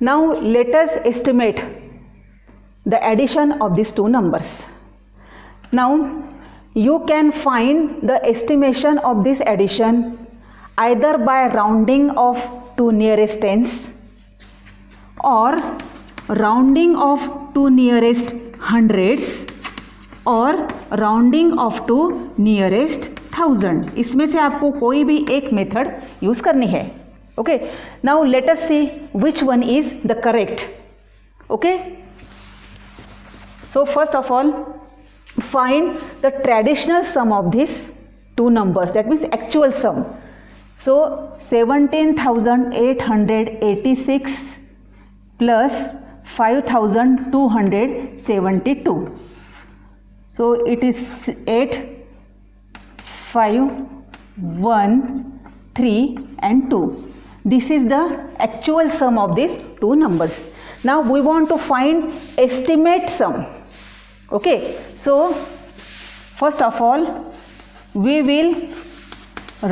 Now let us estimate the addition of these two numbers. Now you can find the estimation of this addition either by rounding off to nearest tens or rounding off to nearest hundreds और rounding off to nearest 1000. इसमें से आपको कोई भी एक method use करनी है. Okay, now let us see which one is the correct. Okay, so first of all find the traditional sum of these two numbers, that means actual sum. So 17,886 plus 5,272. So it is 8, 5, 1, 3 and 2. This is the actual sum of these two numbers. Now we want to find estimate sum. Okay, so first of all we will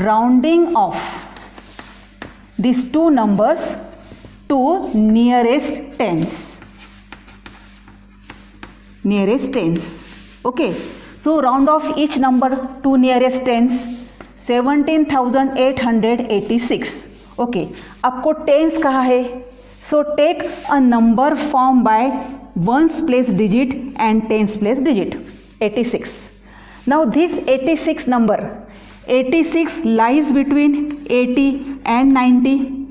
rounding off these two numbers to nearest tens. Okay, so round off each number to nearest tens. 17,886. Okay, आपको tens कहा है, so take a number formed by ones place digit and tens place digit. 86. Now this 86 number, 86 lies between 80 and 90.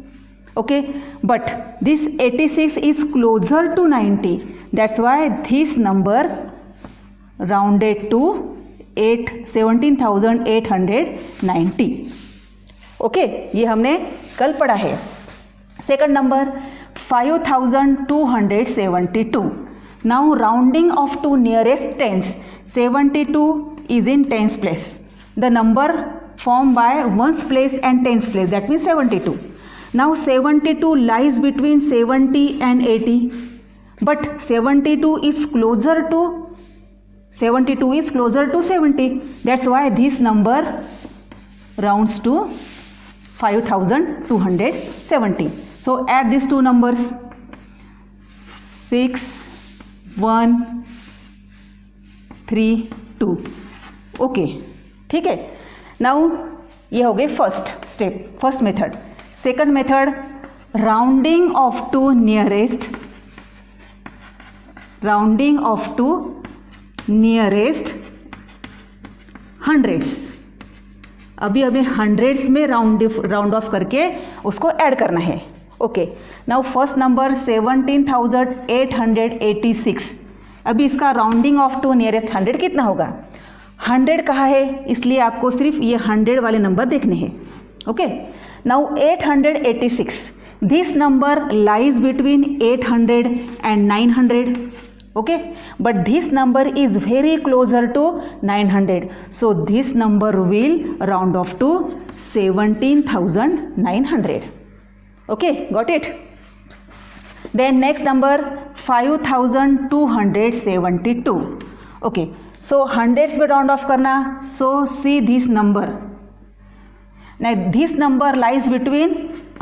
Okay, but this 86 is closer to 90. That's why this number rounded to 17,890. Okay, ये हमने कल पढ़ा है. Second number 5,272. Now rounding off to nearest tens. 72 is in tens place. The number formed by ones place and tens place, that means 72. Now 72 lies between 70 and 80, but 72 is closer to 70. That's why this number rounds to 5,270. So add these two numbers, 6, 1, 3, 2. Okay, ठीक है. Now ये हो गए first step, first method. Second method, rounding off to nearest hundreds. अभी hundreds में round off करके उसको add करना है. Okay, now first number 17,886. अभी इसका राउंडिंग ऑफ टू नियरेस्ट 100 कितना होगा? 100 कहा है, इसलिए आपको सिर्फ ये 100 वाले नंबर देखने हैं. Okay, now 886. This number lies between 800 and 900. Okay, but this number is very closer to 900, so this number will round off to 17,900. Okay, got it? Then next number 5,272. Okay, so hundreds में round off करना, so see this number. Now this number lies between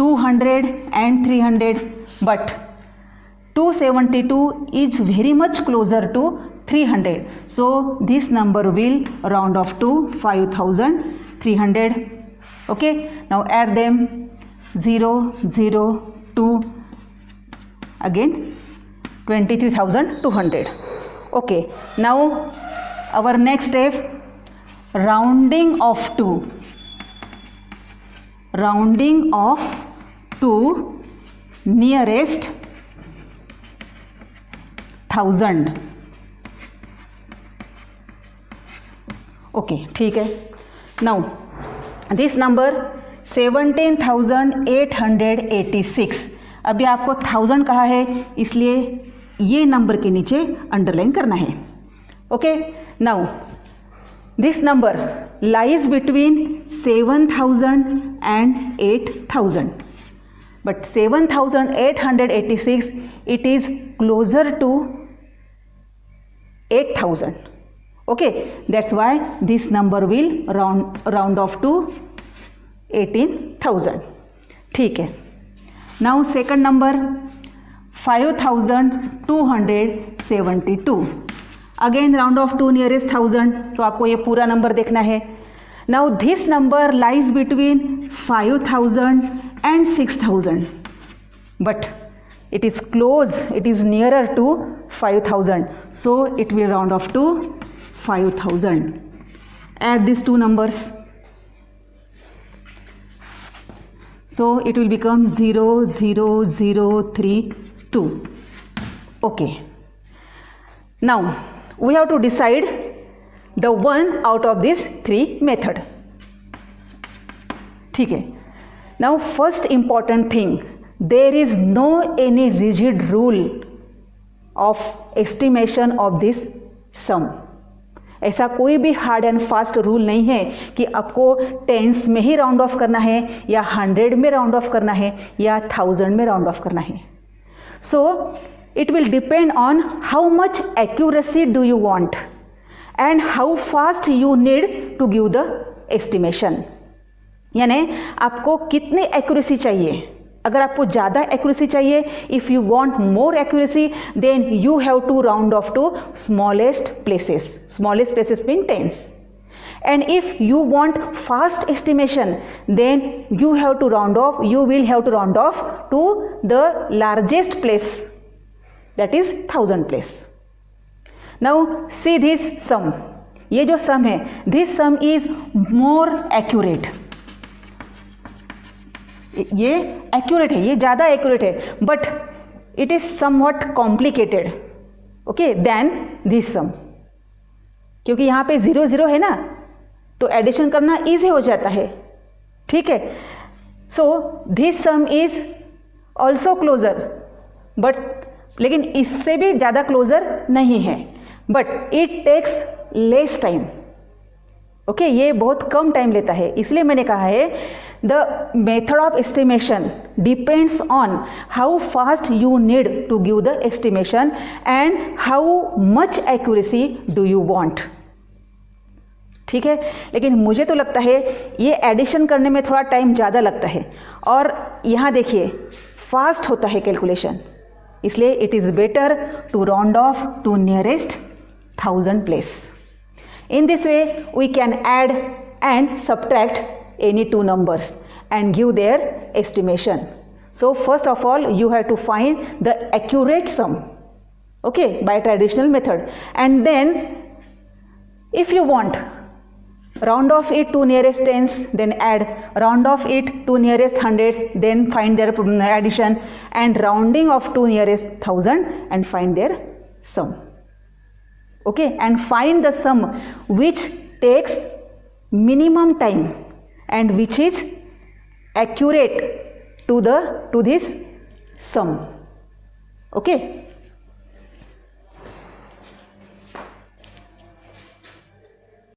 200 and 300, but 272 is very much closer to 300, so this number will round off to 5,300. Okay, now add them, 0, 0, 2, again 23,200. Okay, now our next step, rounding off to nearest 1000. Okay, ठीक है. Now this number 17,886. अभी आपको 1000 कहा है, इसलिए ये number के नीचे अंडरलाइन करना है. Okay, now this number lies between 7,000 and 8,000. But 7,886, it is closer to 8,000. Okay, that's why this number will round off to 18,000. ठीक है. Now second number 5272. Again round off to nearest 1000, so आपको ये पूरा नंबर देखना है. Now this number lies between 5000 and 6000, but it is close, it is nearer to 5000, so it will round off to 5000. Add these two numbers, so it will become 00032. Okay, now we have to decide the one out of these three method. ठीक है. Now first important thing, there is no any rigid rule of estimation of this sum. ऐसा कोई भी hard and fast rule नहीं है कि आपको tense में ही राउंड ऑफ करना है या 100 में राउंड ऑफ करना है या 1000 में राउंड ऑफ करना है. So it will depend on how much accuracy do you want and how fast you need to give the estimation. यानी आपको कितनी एक्यूरेसी चाहिए. अगर आपको ज़्यादा एक्यूरेसी चाहिए, if you want more accuracy, then you have to round off to smallest places. Smallest places mean tens. And if you want fast estimation, then you will have to round off to the largest place, that is 1000 place. Now see this sum. ये जो sum है, this sum is more accurate. ये accurate है, ये ज़्यादा accurate है, but it is somewhat complicated, okay, then this sum. क्योंकि यहाँ पे 0 0 है ना, तो एडिशन करना ईजी हो जाता है. ठीक है. So this sum is also closer, but लेकिन इससे भी ज़्यादा क्लोजर नहीं है, but it takes less time. Okay, ये बहुत कम टाइम लेता है. इसलिए मैंने कहा है the method of estimation depends on how fast you need to give the estimation and how much accuracy do you want. ठीक है. लेकिन मुझे तो लगता है ये एडिशन करने में थोड़ा टाइम ज़्यादा लगता है, और यहाँ देखिए फास्ट होता है कैलकुलेशन, इसलिए it is better to round off to nearest 1000 place. In this way, we can add and subtract any two numbers and give their estimation. So first of all, you have to find the accurate sum, okay, by traditional method. And then if you want, round off it to nearest tens, then add, round off it to nearest hundreds, then find their addition, and rounding off to nearest 1000 and find their sum. Okay, and find the sum which takes minimum time and which is accurate to this sum. Okay.